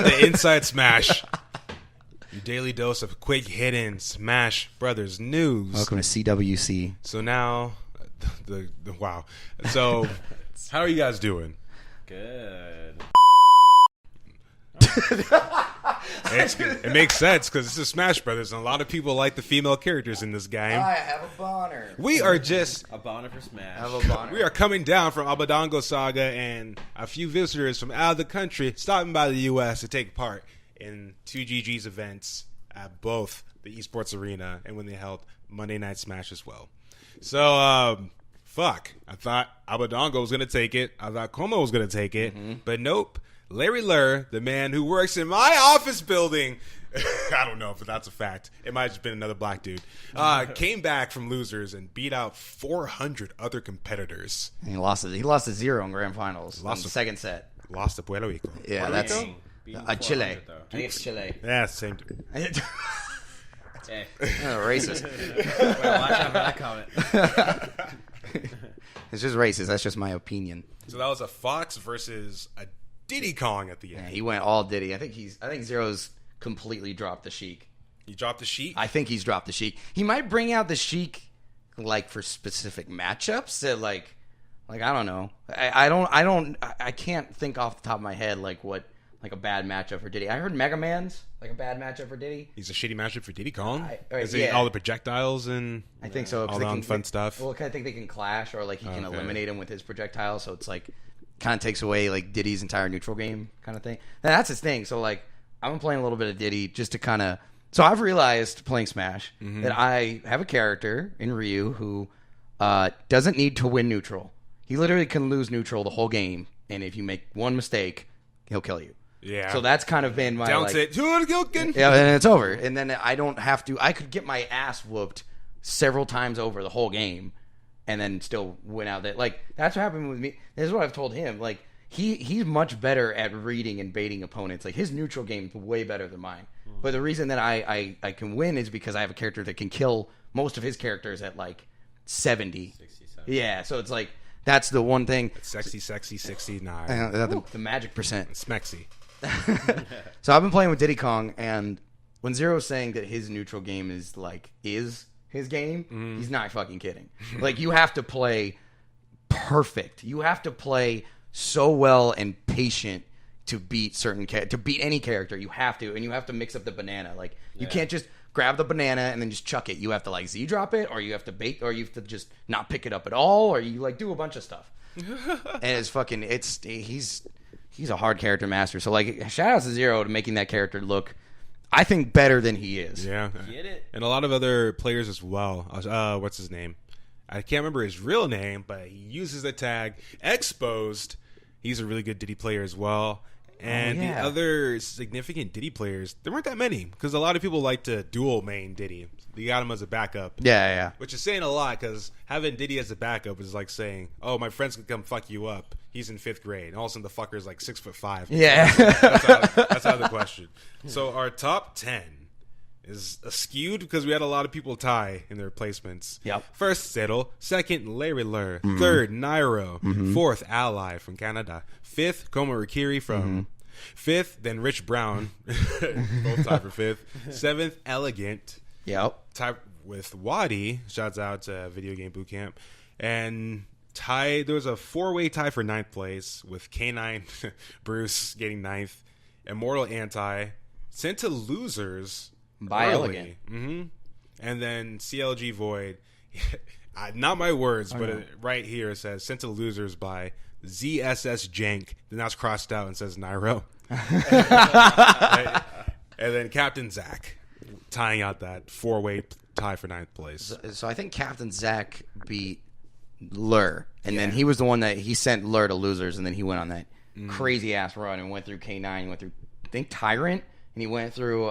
to Inside Smash, your daily dose of quick hidden Smash Brothers news. Welcome to CWC. So now, wow. So, how are you guys doing? Good. It makes sense because this is Smash Brothers, and a lot of people like the female characters in this game. I have a boner. We are just A boner for Smash. I have a boner. we are coming down from Abadango Saga, and a few visitors from out of the country stopping by the U.S. to take part in 2GG's events at both the Esports Arena and when they held Monday Night Smash as well. So, fuck. I thought Abadango was going to take it. I thought Como was going to take it. But nope. Larry Lur, the man who works in my office building, I don't know if that's a fact. It might have just been another black dude. Came back from losers and beat out 400 other competitors. He lost to 0 in grand finals. Lost The to- second set. Lost to Puerto Rico. Yeah, Puerto that's Rico beating Chile. 400 though. I think it's Chile. Yeah, same dude. Hey, Racist. well, watch out for that comment. It's just racist. That's just my opinion. So that was a Fox versus a Diddy Kong at the Yeah, end. he went all Diddy. I think Zero's completely dropped the Sheik. He dropped the sheet. I think he's dropped the Sheik. He might bring out the Sheik like for specific matchups that like I don't know. I can't think off the top of my head like what like a bad matchup for Diddy. I heard Mega Man's like a bad matchup for Diddy. He's a shitty matchup for Diddy Kong. Is yeah. it all the projectiles and I think so. 'Cause all they the can- fun stuff? Well, I think they can clash, or like he can Okay. eliminate him with his projectiles. So it's like kind of takes away like Diddy's entire neutral game kind of thing. And that's his thing. So like I've been playing a little bit of Diddy just to kind of. So I've realized playing Smash that I have a character in Ryu who doesn't need to win neutral. He literally can lose neutral the whole game, and if you make one mistake, he'll kill you. Yeah. So that's kind of been my Down like, to Hadouken. yeah, and it's over. And then I don't have to. I could get my ass whooped several times over the whole game, and then still win out. That like that's what happened with me. This is what I've told him. Like he's much better at reading and baiting opponents. Like his neutral game is way better than mine. But the reason that I can win is because I have a character that can kill most of his characters at like 70. 67. Yeah, so it's like that's the one thing. Sexy 69. The magic percent. Smexy. So I've been playing with Diddy Kong, and when Zero's saying that his neutral game is his game, he's not fucking kidding. Like you have to play perfect. You have to play so well and patient to beat to beat any character. You have to, and you have to mix up the banana. Like you can't just grab the banana and then just chuck it. You have to like Z drop it, or you have to bait, or you have to just not pick it up at all, or you like do a bunch of stuff. And he's a hard character master. So like shout out to Zero to making that character look, I think, better than he is. Yeah. Get it? And a lot of other players as well. What's his name? I can't remember his real name, but he uses the tag Exposed. He's a really good Diddy player as well. And the other significant Diddy players, there weren't that many because a lot of people like to dual main Diddy. You got him as a backup. Yeah. Which is saying a lot because having Diddy as a backup is like saying, oh, my friends can come fuck you up. He's in 5th grade. And all of a sudden the fucker's like 6'5". Yeah. That's out of the question. So our top 10 is skewed because we had a lot of people tie in their placements. Yep. First, Settle. Second, Larry Lur. Third, Nairo. Fourth, Ally from Canada. Fifth, Koma Rikiri from... Fifth, then Rich Brown. Both tied for fifth. Seventh, Elegant. Yep. Tied with Wadi. Shouts out to Video Game Bootcamp. And there was a 4-way tie for 9th place with K9 Bruce getting 9th. Immortal Anti. Sent to losers By early. Elegant. And then CLG Void. Not my words, but right here it says sent to losers by ZSS Jank. Then that's crossed out and says Nairo. Right? And then Captain Zach tying out that 4-way tie for 9th place. So I think Captain Zach beat Lur, and then he was the one that he sent Lur to losers, and then he went on that crazy ass run and went through K9, went through I think Tyrant, and he went through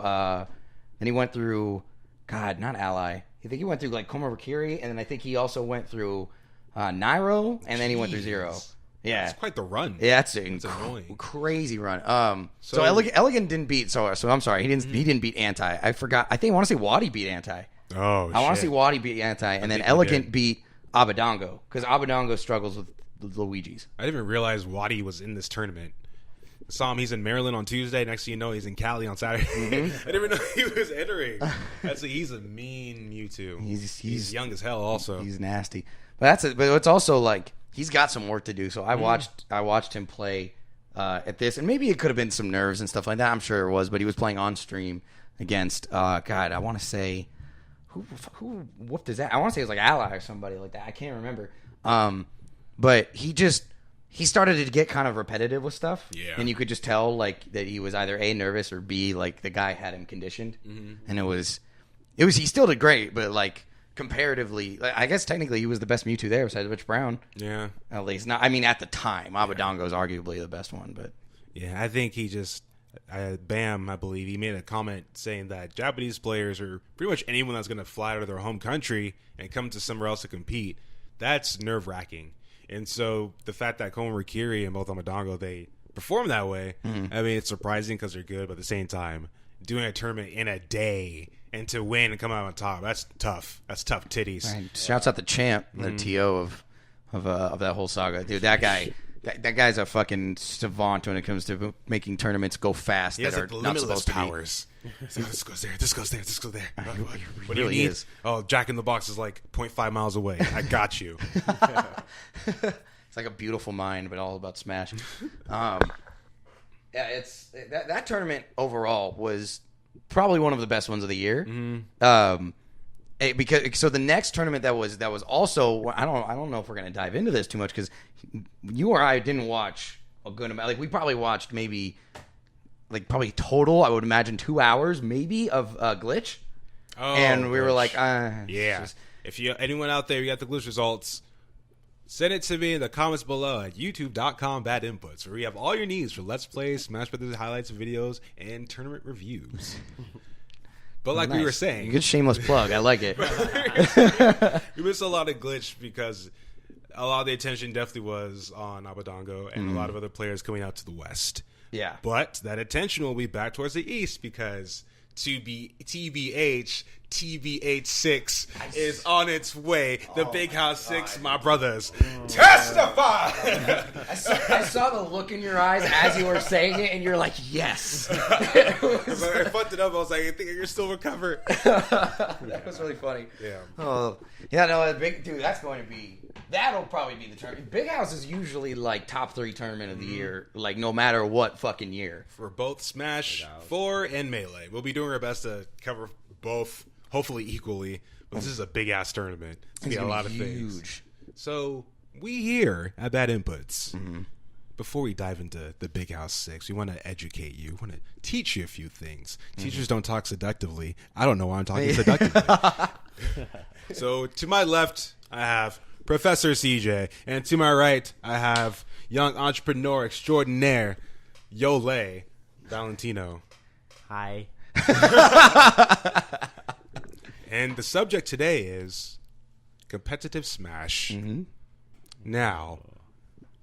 God, not Ally. I think he went through like Koma Rikiri, and then I think he also went through Nairo, and then he went through Zero. Yeah, It's quite the run. yeah, that's annoying. crazy run. So So- Elegant didn't beat. So I'm sorry, he didn't beat Anti. I forgot. I want to say Wadi beat Anti. Oh, I want to shit. see Wadi beat Anti, and then think he Elegant did. beat Abadango because Abadango struggles with Luigi's. I didn't even realize Wadi was in this tournament. Saw him. He's in Maryland on Tuesday. Next thing you know, he's in Cali on Saturday. I didn't even know he was entering. He's a mean Mewtwo. He's young as hell. Also, he's nasty. But but it's also like he's got some work to do. So I watched him play at this, and maybe it could have been some nerves and stuff like that. I'm sure it was, but he was playing on stream against God. I want to say who whooped his ass. I want to say it was like Ally or somebody like that. I can't remember. But he started to get kind of repetitive with stuff. Yeah. And you could just tell like that he was either A, nervous, or B, like the guy had him conditioned. Mm-hmm. And he still did great, but like comparatively, I guess technically he was the best Mewtwo there besides Rich Brown. Yeah. At least not. I mean, at the time, Abadango is arguably the best one, but yeah, I think he just Bam, I believe he made a comment saying that Japanese players or pretty much anyone that's going to fly out of their home country and come to somewhere else to compete, that's nerve-wracking. And so the fact that Komo Rikiri and both Abadango, they perform that way, I mean, it's surprising because they're good, but at the same time, doing a tournament in a day and to win and come out on top, that's tough. That's tough titties. Right. Shouts out the champ, the TO of that whole saga. Dude, that guy... That guy's a fucking savant when it comes to making tournaments go fast. He has like limitless powers. So this goes there, this goes there, this goes there. What do you need? Oh, Jack in the Box is like 0.5 miles away. I got you. It's like a beautiful mind, but all about Smash. Yeah, it's that tournament overall was probably one of the best ones of the year. Mm-hmm. Because the next tournament that was also I don't know if we're gonna dive into this too much because you or I didn't watch a good amount. Like we probably watched maybe probably total I would imagine 2 hours maybe of Glitch, and we were like yeah. If anyone out there you got the Glitch results, send it to me in the comments below at youtube.com/badinputs where we have all your needs for Let's Play, Smash Brothers highlights, videos, and tournament reviews. But like we were saying... Good shameless plug. I like it. We missed a lot of Glitch because a lot of the attention definitely was on Abadango and a lot of other players coming out to the west. Yeah. But that attention will be back towards the east because TBH6 is on its way. The Big House 6, my brothers. Testify! I saw the look in your eyes as you were saying it, and you're like, yes. I fucked it up. I was like, I think you're still recovered. That was really funny. Yeah. Oh, yeah, no, dude, that'll probably be the tournament. Big House is usually like top 3 tournament of the year, like no matter what fucking year. For both Smash 4 and Melee. We'll be doing our best to cover both, hopefully equally. But this is a big ass tournament. It's going to be a lot of things. So we here at Bad Inputs, before we dive into the Big House 6, we want to educate you. We want to teach you a few things. Teachers don't talk seductively. I don't know why I'm talking seductively. So to my left, I have Professor CJ, and to my right, I have young entrepreneur extraordinaire Yole Valentino. Hi. And the subject today is competitive Smash. Now,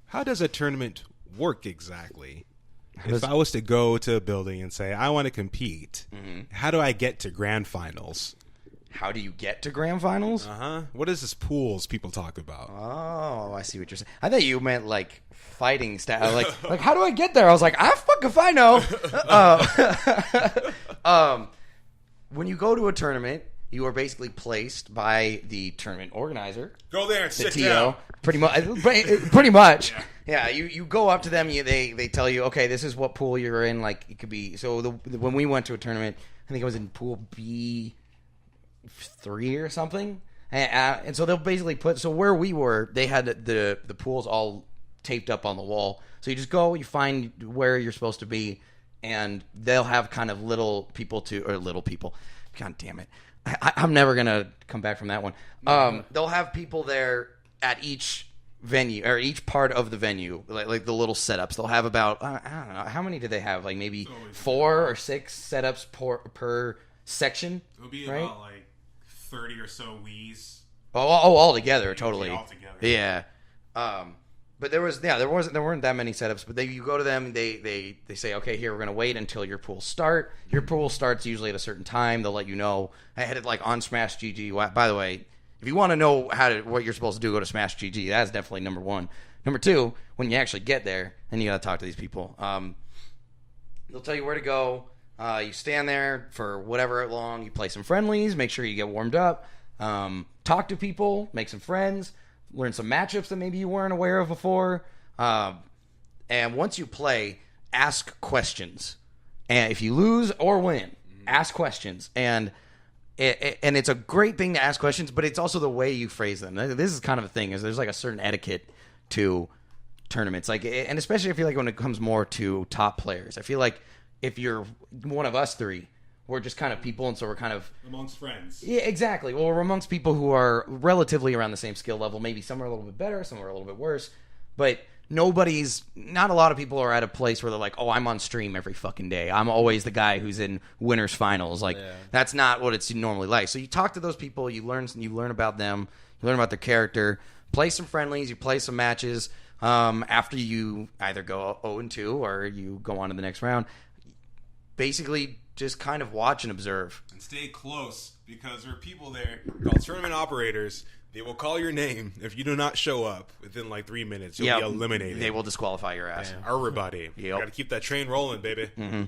how does a tournament work exactly? If I was to go to a building and say, I want to compete, how do I get to grand finals? How do you get to grand finals? What is this pools people talk about? Oh, I see what you're saying. I thought you meant like fighting style. Like how do I get there? I was like, I fuck if I know. When you go to a tournament, you are basically placed by the tournament organizer. Go there and sit down. Pretty much. Yeah. You go up to them. They tell you, okay, this is what pool you're in. Like it could be. So when we went to a tournament, I think it was in pool B3 or something. And so they'll basically put. So where we were, they had the pools all taped up on the wall. So you just go, you find where you're supposed to be, and they'll have kind of little people. God damn it. I'm never going to come back from that one. They'll have people there at each venue, or each part of the venue, like the little setups. They'll have about, I don't know, how many do they have? Like maybe 4 or 6 setups per section? It'll be about like 30 or so Wii's. All together, totally. All together. Yeah. But there weren't that many setups. But you go to them, they say, okay, here we're gonna wait until your pools start. Your pool starts usually at a certain time. They'll let you know. I had it like on Smash GG. By the way, if you want to know what you're supposed to do, go to Smash GG. That's definitely number 1. Number 2, when you actually get there, and you gotta talk to these people. They'll tell you where to go. You stand there for whatever long. You play some friendlies. Make sure you get warmed up. Talk to people. Make some friends. Learn some matchups that maybe you weren't aware of before. And once you play, ask questions. And if you lose or win, ask questions. And it's a great thing to ask questions, but it's also the way you phrase them. This is kind of a thing. Is there's like a certain etiquette to tournaments, like, and especially I feel like when it comes more to top players. I feel like if you're one of us three, we're just kind of people, and so we're kind of amongst friends. Yeah, exactly. Well, we're amongst people who are relatively around the same skill level. Maybe some are a little bit better, some are a little bit worse, but not a lot of people are at a place where they're like, oh, I'm on stream every fucking day. I'm always the guy who's in winners finals. Like, that's not what it's normally like. So you talk to those people, you learn about them, you learn about their character, play some friendlies, you play some matches. After you either go 0-2 or you go on to the next round, basically just kind of watch and observe. And stay close, because there are people there called tournament operators. They will call your name if you do not show up within like 3 minutes. You'll be eliminated. They will disqualify your ass. Everybody. You got to keep that train rolling, baby. Mm-hmm.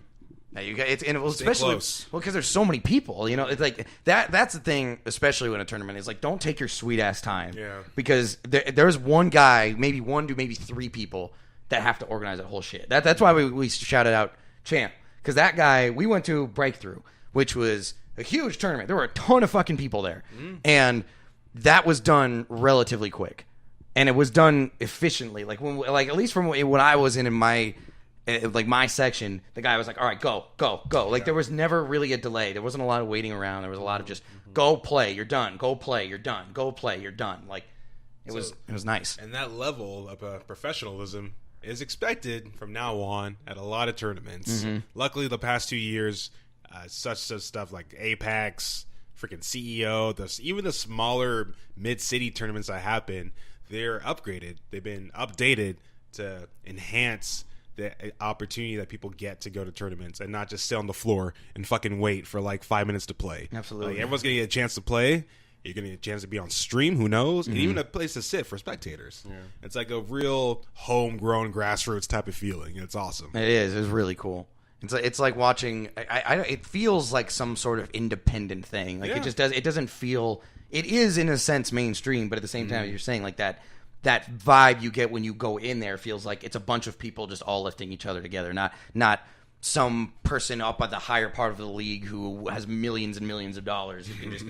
Yeah, especially because there's so many people. It's like that's the thing, especially when a tournament is like, don't take your sweet ass time. Yeah. Because there's one guy, maybe one to maybe three people that have to organize that whole shit. That's why we shouted out Champ, because that guy, we went to Breakthrough, which was a huge tournament. There were a ton of fucking people there, and that was done relatively quick, and it was done efficiently. Like at least from when I was in my section, the guy was like, all right, go. Like, there was never really a delay. There wasn't a lot of waiting around. There was a lot of just go play, you're done. Go play, you're done. Go play, you're done. Like, it was nice. And that level of professionalism is expected from now on at a lot of tournaments. Luckily, the past 2 years, such stuff like Apex, freaking CEO, even the smaller mid-city tournaments that happen, they're upgraded. They've been updated to enhance the opportunity that people get to go to tournaments and not just sit on the floor and fucking wait for like 5 minutes to play. Absolutely. Like, everyone's going to get a chance to play. You're going to get a chance to be on stream, who knows? And even a place to sit for spectators. Yeah. It's like a real homegrown grassroots type of feeling. It's awesome. It is. It's really cool. It's like watching. It feels like some sort of independent thing. Like, it just does. It doesn't feel. It is in a sense mainstream, but at the same time, you're saying like that vibe you get when you go in there feels like it's a bunch of people just all lifting each other together, not some person up at the higher part of the league who has millions and millions of dollars who can just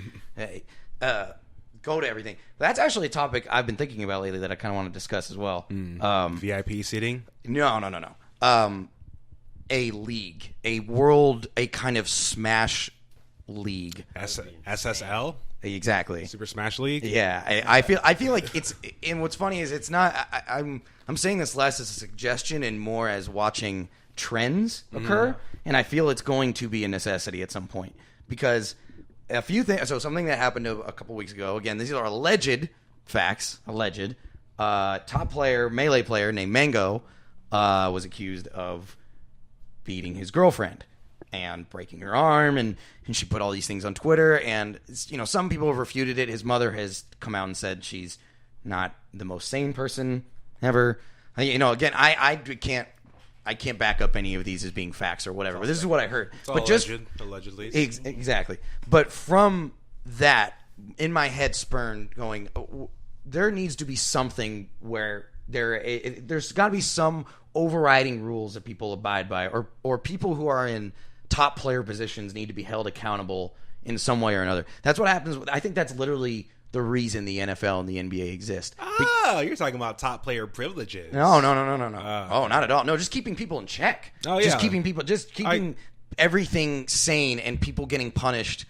go to everything. That's actually a topic I've been thinking about lately that I kind of want to discuss as well. VIP seating? No. A league, a kind of Smash league. SSL? Exactly. Super Smash League? Yeah, I feel like it's. And what's funny is it's not. I'm saying this less as a suggestion and more as watching trends occur, and I feel it's going to be a necessity at some point, because a few things. So something that happened a couple weeks ago. Again, these are alleged facts. Alleged. Top player, melee player named Mango, was accused of beating his girlfriend and breaking her arm, and she put all these things on Twitter, and some people have refuted it. His mother has come out and said she's not the most sane person ever. Again, I can't back up any of these as being facts or whatever, but this is what I heard. It's all allegedly. Exactly. But from that, in my head spurned going, there needs to be something where there's got to be some overriding rules that people abide by, or people who are in top player positions need to be held accountable in some way or another. That's what happens. I think that's literally the reason the NFL and the NBA exist. Oh, you're talking about top player privileges. No. Oh, not at all. No, just keeping people in check. Oh, yeah. Just keeping everything sane, and people getting punished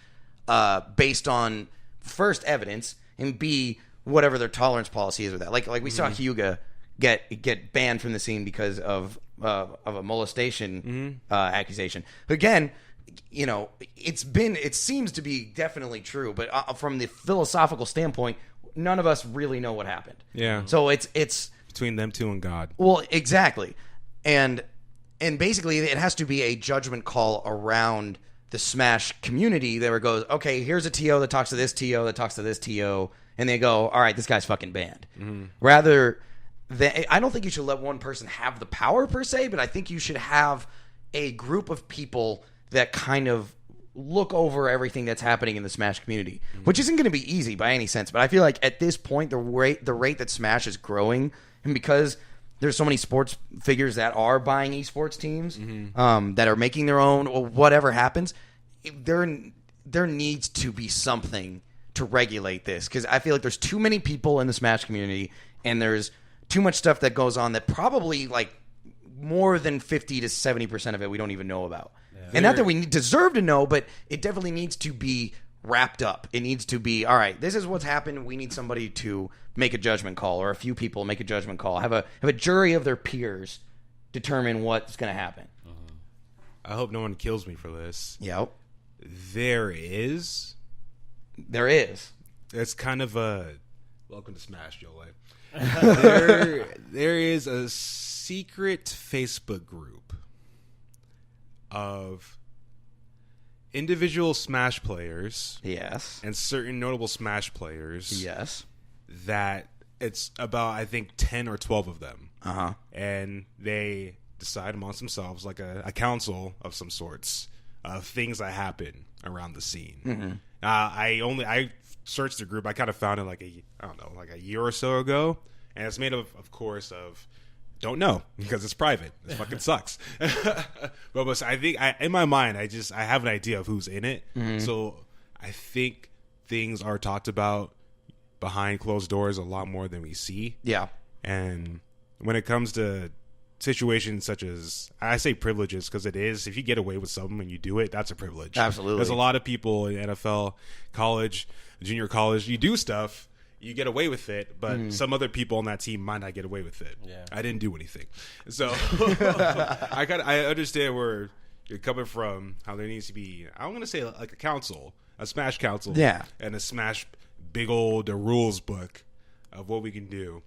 based on first evidence, and B, whatever their tolerance policy is with that. Like we saw Hyuga get banned from the scene because of a molestation accusation. Again, it seems to be definitely true, but from the philosophical standpoint, none of us really know what happened. Yeah. So it's between them two and God. Well, exactly, and basically it has to be a judgment call around the Smash community that goes, okay, here's a TO that talks to this TO that talks to this TO, and they go, all right, this guy's fucking banned. Rather, I don't think you should let one person have the power per se, but I think you should have a group of people that kind of look over everything that's happening in the Smash community, which isn't going to be easy by any sense. But I feel like at this point, the rate that Smash is growing, and because there's so many sports figures that are buying esports teams, that are making their own, or whatever happens, there needs to be something to regulate this, because I feel like there's too many people in the Smash community, and there's too much stuff that goes on that probably like more than 50 to 70% of it we don't even know about. Yeah. And not that we deserve to know, but it definitely needs to be wrapped up. It needs to be, all right, this is what's happened. We need somebody to make a judgment call, or a few people make a judgment call. Have a jury of their peers determine what's going to happen. I hope no one kills me for this. Yep. There is. It's kind of a welcome to Smash, Eloy. there is a secret Facebook group of individual Smash players, yes, and certain notable Smash players, yes, that it's about, I think, 10 or 12 of them, and they decide amongst themselves, like a council of some sorts, of things that happen around the scene. I searched the group. I kind of found it like a year or so ago, and it's made of course, of don't know, because it's private. It fucking sucks. but I think in my mind, I have an idea of who's in it. So I think things are talked about behind closed doors a lot more than we see. Yeah. And when it comes to situations such as, I say privileges because it is, if you get away with something and you do it, that's a privilege. Absolutely. There's a lot of people in NFL, college, junior college, you do stuff, you get away with it, but some other people on that team might not get away with it. Yeah. I didn't do anything. So I understand where you're coming from, how there needs to be, I'm going to say like a council, a Smash council, yeah, and a Smash big old rules book of what we can do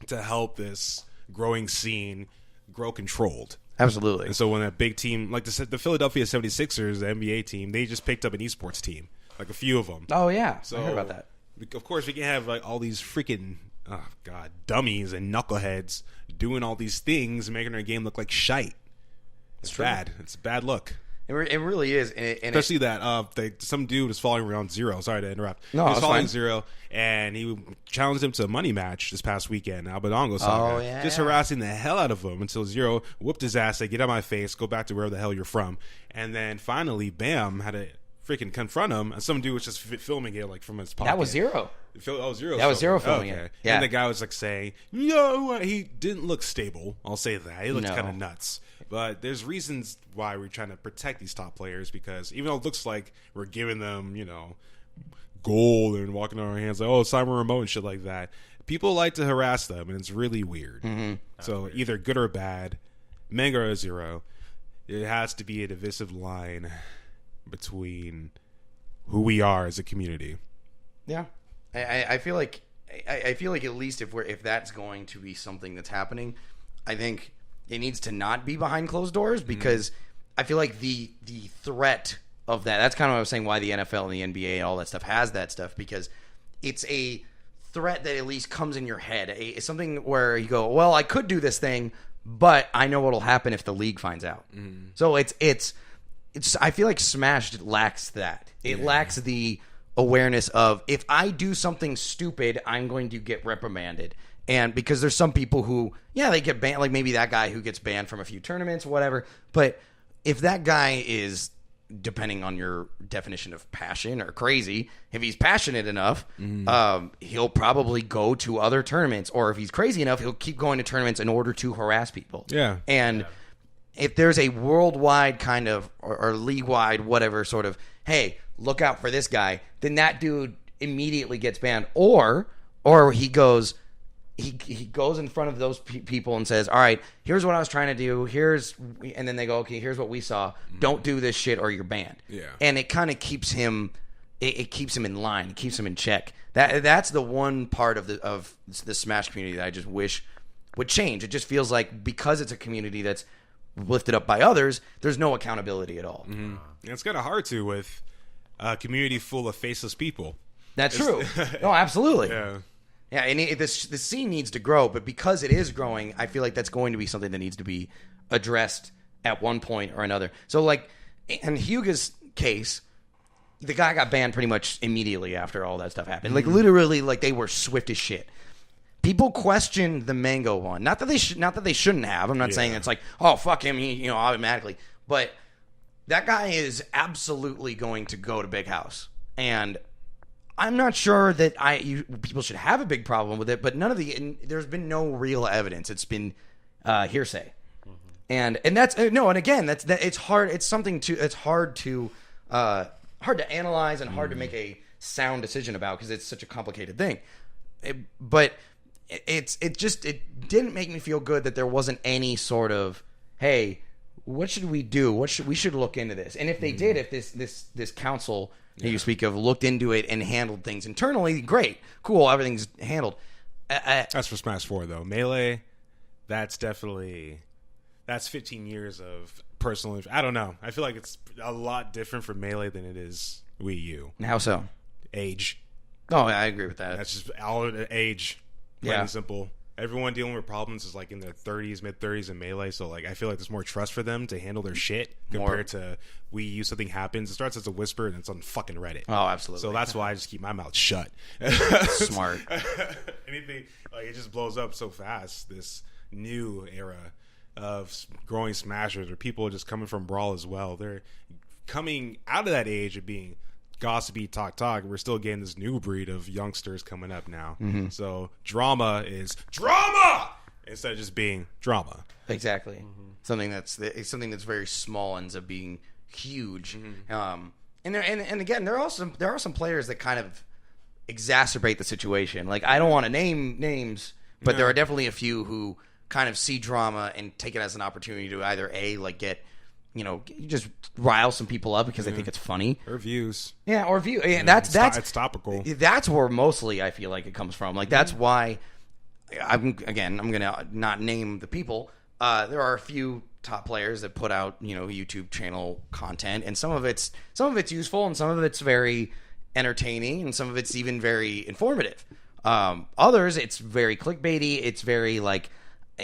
to help this growing scene grow controlled. Absolutely. And so when a big team, like the Philadelphia 76ers, the NBA team, they just picked up an esports team, like a few of them. Oh, yeah. So, I heard about that. Of course, we can have like all these freaking, dummies and knuckleheads doing all these things and making our game look like shite. It's bad. It's a bad look. It really is. Especially that some dude was following around Zero. Sorry to interrupt. No, he was following fine. Zero, and he challenged him to a money match this past weekend, Abadango Saga. Oh, yeah. Just harassing the hell out of him until Zero whooped his ass, said, get out of my face, go back to wherever the hell you're from. And then finally, Bam had to freaking confront him, and some dude was just filming it like from his pocket. That was Zero. Zero. That was Zero filming it. Yeah. And the guy was like saying, no, he didn't look stable. I'll say that. He looked kind of nuts. But there's reasons why we're trying to protect these top players, because even though it looks like we're giving them, gold and walking on our hands like, oh, Simon Remote and shit like that, people like to harass them, and it's really weird. So either good or bad, Manga or Zero, it has to be a divisive line between who we are as a community. Yeah. I feel like at least if that's going to be something that's happening, I think it needs to not be behind closed doors, because I feel like the threat of that's kind of what I was saying, why the NFL and the NBA and all that stuff has that stuff, because it's a threat that at least comes in your head. It's something where you go, well, I could do this thing, but I know what'll happen if the league finds out. So it's I feel like Smash lacks that. It lacks the awareness of, if I do something stupid, I'm going to get reprimanded. And because there's some people who, they get banned, like maybe that guy who gets banned from a few tournaments, whatever. But if that guy is, depending on your definition of passion or crazy, if he's passionate enough, he'll probably go to other tournaments. Or if he's crazy enough, he'll keep going to tournaments in order to harass people. Yeah. And if there's a worldwide kind of, or league-wide, whatever sort of, hey, look out for this guy, then that dude immediately gets banned. Or he goes... He goes in front of those people and says, all right, here's what I was trying to do. And then they go, okay, here's what we saw. Don't do this shit or you're banned. Yeah. And it kind of keeps him, it keeps him in line. It keeps him in check. That's the one part of the Smash community that I just wish would change. It just feels like, because it's a community that's lifted up by others, there's no accountability at all. It's kind of hard to with a community full of faceless people. That's true. No, absolutely. Yeah. Yeah, and the scene needs to grow, but because it is growing, I feel like that's going to be something that needs to be addressed at one point or another. So, like, in Hyuga's case, the guy got banned pretty much immediately after all that stuff happened. Like, literally, like, they were swift as shit. People questioned the Mango one. Not that they shouldn't have. I'm not saying it's like, oh, fuck him, he, automatically. But that guy is absolutely going to go to Big House. And I'm not sure that people should have a big problem with it, but there's been no real evidence. It's been hearsay. And that's and again, it's hard. It's hard to analyze and hard to make a sound decision about because it's such a complicated thing. But it didn't make me feel good that there wasn't any sort of, hey, what should we do? We should look into this. And if they did, if this council that you speak of looked into it and handled things internally, great, cool, everything's handled. That's for Smash 4 though. Melee, that's 15 years of personal. I don't know. I feel like it's a lot different for Melee than it is Wii U. How so? Age. Oh, I agree with that. That's just all age. Plain and simple. Everyone dealing with problems is like in their 30s, mid-30s in Melee, so like I feel like there's more trust for them to handle their shit compared to Wii U. Something happens, it starts as a whisper, and it's on fucking Reddit. Oh, absolutely. So that's why I just keep my mouth shut. Smart. Anything, like it just blows up so fast, this new era of growing smashers, or people just coming from Brawl as well. They're coming out of that age of being gossipy talk. We're still getting this new breed of youngsters coming up now. So drama is drama instead of just being drama. Exactly. Something that's very small ends up being huge. And again, there are some players that kind of exacerbate the situation. Like, I don't want to name names, but there are definitely a few who kind of see drama and take it as an opportunity to either get, just rile some people up because they think it's funny. Or views. Yeah, or view. Yeah, it's topical. That's where mostly I feel like it comes from. Like, that's why I'm going to not name the people. There are a few top players that put out, YouTube channel content, and some of it's useful and some of it's very entertaining and some of it's even very informative. Others, it's very clickbaity. It's very like,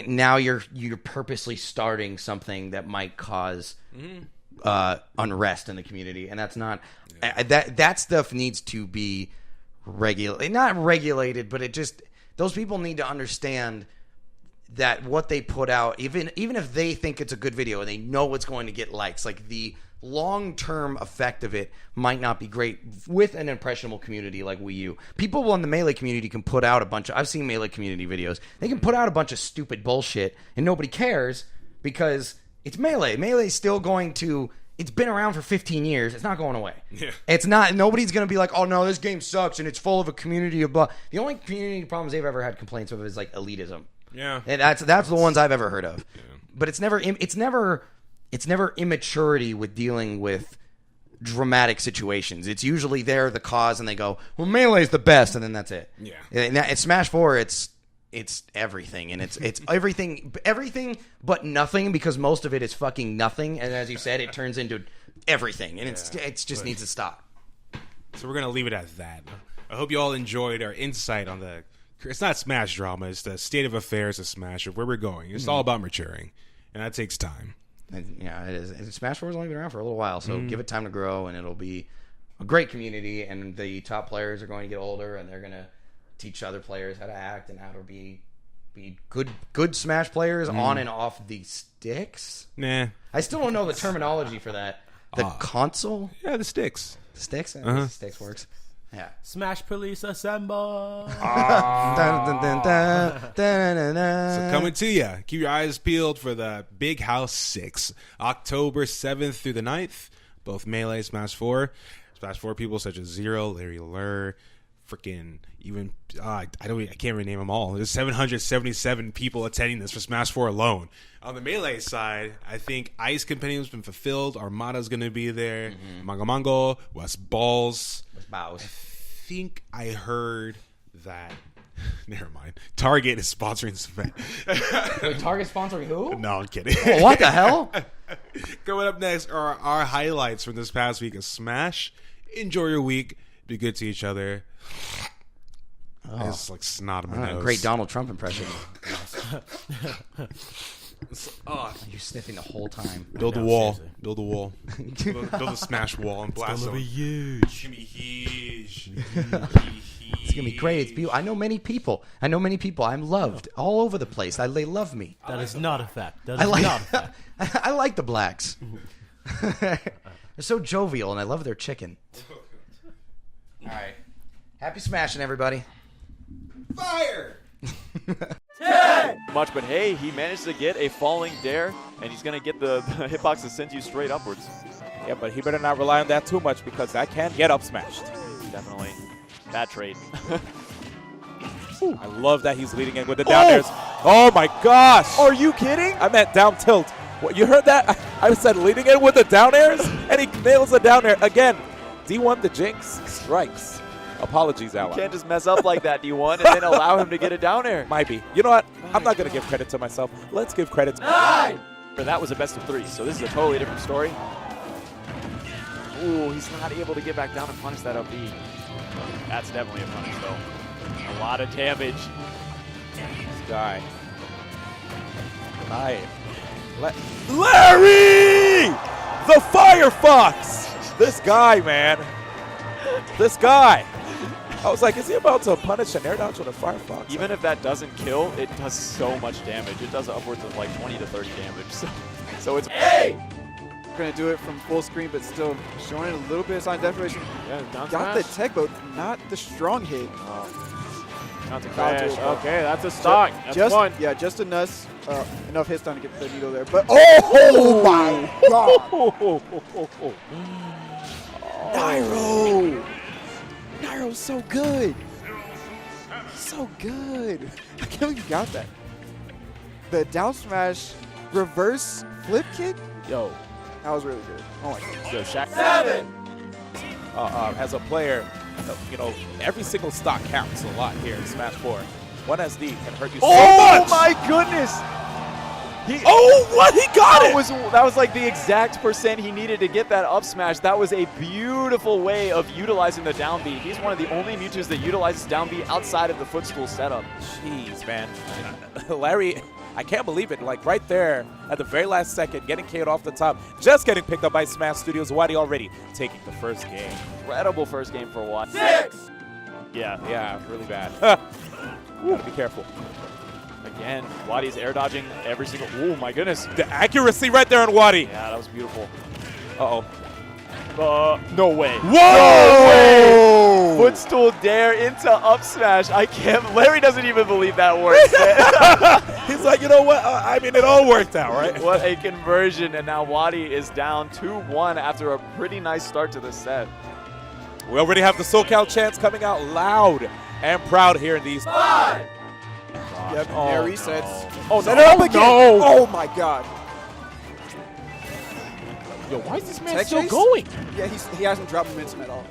now you're purposely starting something that might cause unrest in the community, and that's not that stuff needs to be not regulated, but those people need to understand that what they put out, even if they think it's a good video and they know it's going to get likes, like the long-term effect of it might not be great with an impressionable community like Wii U. People in the Melee community can put out I've seen Melee community videos. They can put out a bunch of stupid bullshit and nobody cares because it's Melee. Melee's still going to... It's been around for 15 years. It's not going away. Yeah. It's not... Nobody's going to be like, oh no, this game sucks and it's full of a community of blah. The only community problems they've ever had complaints of is like elitism. Yeah. And that's the ones I've ever heard of. Yeah. But it's never immaturity with dealing with dramatic situations. It's usually they're the cause and they go, well, Melee's the best, and then that's it. Yeah. And at Smash 4, it's everything, and it's everything but nothing, because most of it is fucking nothing, and as you said, it turns into everything, and it just needs to stop. So we're going to leave it at that. I hope you all enjoyed our insight on it's not Smash drama, it's the state of affairs of Smash, of where we're going. It's all about maturing, and that takes time. Yeah, it is. And Smash 4 has only been around for a little while, so give it time to grow, and it'll be a great community. And the top players are going to get older, and they're going to teach other players how to act and how to be good Smash players on and off the sticks. Nah, I still don't know the terminology for that. The console? Yeah, the sticks. The sticks? The sticks works. Yeah. Smash Police assemble. So coming to you. Keep your eyes peeled for the Big House 6. October 7th through the 9th. Both Melee, Smash 4. Smash 4 people such as Zero, Larry Lur, freaking even... I can't rename them all. There's 777 people attending this for Smash 4 alone. On the Melee side, I think Ice Compendium's been fulfilled. Armada's going to be there. Mango, West Balls. I think I heard that... Never mind. Target is sponsoring this event. Wait, Target sponsoring who? No, I'm kidding. Oh, what the hell? Coming up next are our highlights from this past week of Smash. Enjoy your week. Be good to each other. It's like snot in my nose. Great Donald Trump impression. You're sniffing the whole time. Build a No, wall. seriously. Build a wall. Build a smash wall and blast them. huge. It's gonna be huge. It's gonna be great. It's beautiful. I know many people. I'm loved all over the place. They love me. That is not a fact. That I is like. not a fact. I like the blacks. They're so jovial, and I love their chicken. All right. Happy smashing, everybody. Fire! Much, but hey, he managed to get a falling dare, and he's going to get the hitbox that sends you straight upwards. Yeah, but he better not rely on that too much because that can get up smashed. Definitely. Bad trade. I love that he's leading in with the down airs. Oh my gosh! Are you kidding? I meant down tilt. What, you heard that? I said leading in with the down airs, and he nails the down air. Again, D1 the jinx strikes. Apologies, You Ally. can't just mess up like that, D1, and then allow him to get a down air. Might be. You know what? I'm not going to give credit to myself. Let's give credit to That was a best of 3, so this is a totally different story. Ooh, he's not able to get back down and punish that up B. That's definitely a punish, though. A lot of damage. this guy. Larry! The Firefox! This guy, man. This guy. I was like, is he about to punish an air dodge with a Firefox? Even if that doesn't kill, it does so much damage. It does upwards of like 20 to 30 damage. So it's Going to do it from full screen, but still showing a little bit of sign of desperation. Got the tech, but not the strong hit. not to Foul crash. to a Okay, that's a stock. That's just, one. Yeah, just enough hits down to get the needle there. But oh my god! Nairo! Nairo's so good. So good. I can't believe you got that. The down smash reverse flip kick? Yo, That was really good. Oh my god. yo, Shaq. As a player, you know, every single stock counts a lot here in Smash 4. One SD can hurt you so much. Oh my goodness! Oh, what? He got it! That was like the exact percent he needed to get that up smash. That was a beautiful way of utilizing the down B. He's one of the only Mewtwo's that utilizes down B outside of the footstool setup. Jeez, man. Larry, I can't believe it. Like right there at the very last second, getting KO'd off the top, just getting picked up by Smash Studios. Wadi already taking the first game. Incredible first game for Watt. 6! Yeah, really bad. Gotta be careful. Again, Wadi's air dodging every single. Oh my goodness. The accuracy right there on Wadi. Yeah, that was beautiful. Uh-oh. No way. Whoa! Footstool dare into up smash. I can't. Larry doesn't even believe that works. He's like, you know what? I mean, it all worked out, right? What a conversion. And now Wadi is down 2-1 after a pretty nice start to this set. We already have the SoCal chants coming out loud and proud here in these. Yep, Oh, there resets. Oh, Set no. it up again. No. Oh my god. Yo, why is this man Tech still chase? going? Yeah, he hasn't dropped momentum at all.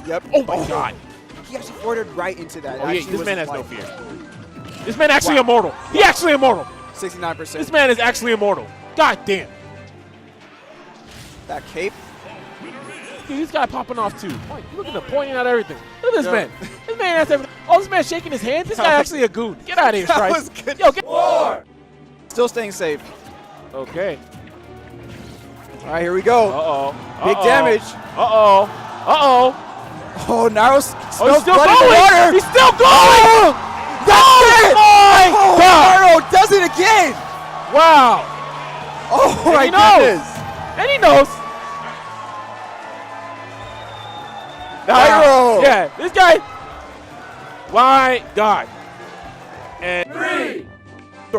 Yep. Oh, my God. He actually forwarded right into that. Oh, yeah, Actually this was man has no like fear. This man actually immortal. He actually immortal. 69%. This man is actually immortal. God damn. That cape. Dude, this guy popping off too. Look at him pointing out everything. Look at this Yo. man. This man has everything. Oh, this man shaking his hands. This guy actually a goon. Get out of here, That Stripe. was good. Yo, get. Still staying safe. Okay. All right, here we go. Uh-oh. Big damage. Uh-oh. Uh-oh. Oh, Nairo Oh, smells he's still bloody going. water. He's still going. That's it. My Oh, God. Nairo does it again. Wow. Oh And my he knows. goodness. And he knows. Nairo. Yeah, this guy. My God. And 3.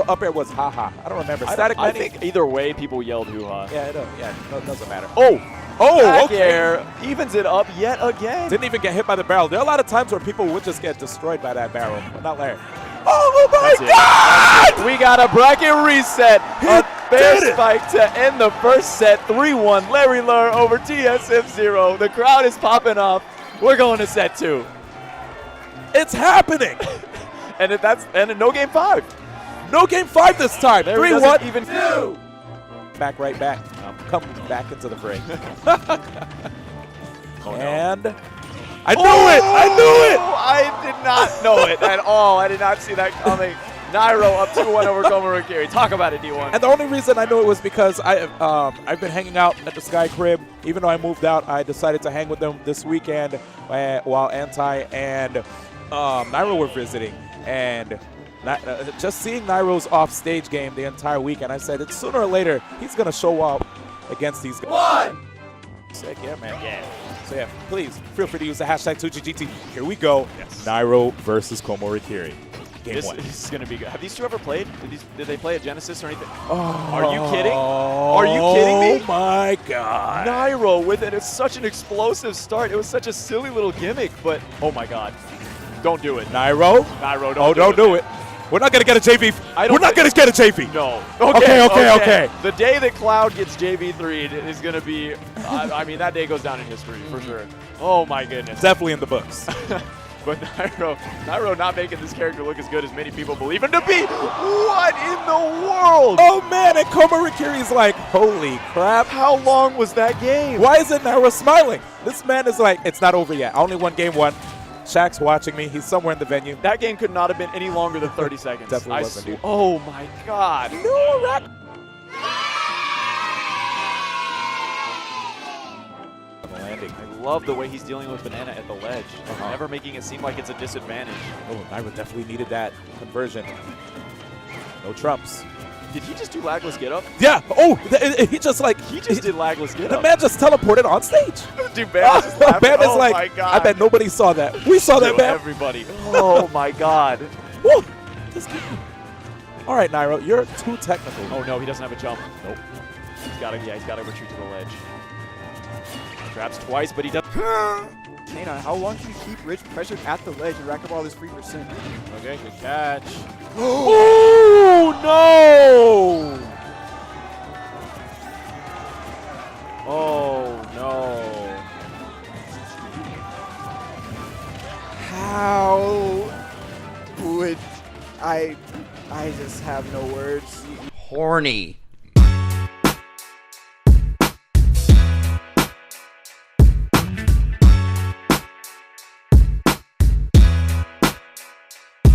Up air was haha. I don't remember. Static I Lenny? think either way, people yelled hoo-ha. Yeah, it doesn't matter. Oh, Oh, back air evens it up yet again. Didn't even get hit by the barrel. There are a lot of times where people would just get destroyed by that barrel, but not Larry. Oh my That's it. God! We got a bracket reset. A did fair it. spike to end the first set. 3-1. Larry Lur over TSM0. The crowd is popping off. We're going to set 2. It's happening. And no game 5. No game 5 this time. Larry 3-1. doesn't even 2. Back right back. Come back into the fray. Oh, no. And I knew it. I knew it. I did not know it at all. I did not see that coming. Nairo up 2-1 over Komarikiri. Talk about it, D1. And the only reason I know it was because I've been hanging out at the Sky Crib. Even though I moved out, I decided to hang with them this weekend while Anti and Nairo were visiting. And just seeing Nairo's off-stage game the entire weekend, I said, it's sooner or later, he's going to show up against these guys. Sick, yeah, man. Yeah. So, yeah, please feel free to use the hashtag 2GGT. Here we go. Yes. Nairo versus Komorikiri. Game This 1. is going to be good. Have these two ever played? Did they play at Genesis or anything? Are you kidding? Are you kidding me? Oh, my God. Nairo with it. It's such an explosive start. It was such a silly little gimmick, but oh my God. Don't do it. Nairo? Nairo, Don't do it. We're not going to get a JV. We're not going to get a JV. No. Okay. The day that Cloud gets JV3'd is going to be, I mean, that day goes down in history for sure. Oh my goodness. Definitely in the books. But Nairo not making this character look as good as many people believe him to be. What in the world? Oh, man, and Komorikiri's like, holy crap. How long was that game? Why isn't Nairo smiling? This man is like, it's not over yet. I only won game 1. Shaq's watching me. He's somewhere in the venue. That game could not have been any longer than 30 seconds. Definitely wasn't, dude. Oh my God. No, Rock. Landing. I love the way he's dealing with Banana at the ledge. Never making it seem like it's a disadvantage. Oh, Nairo definitely needed that conversion. No trumps. Did he just do lagless get up? Yeah. Oh, he just like He just did lagless get the up. man just teleported on stage. Dude, Bam is laughing. Bam is Oh like, my God. I bet nobody saw that. We saw that, To Bam. everybody. Oh my God. Woo. This game. All right, Nairo, you're too technical. Oh no, he doesn't have a jump. Nope. He's got to retreat to the ledge. Grabs twice, but he doesn't. Kana, how long can you keep Rich pressured at the ledge and rack up all this free percent? Okay, good catch. Oh no! Oh no. How would I just have no words. Horny.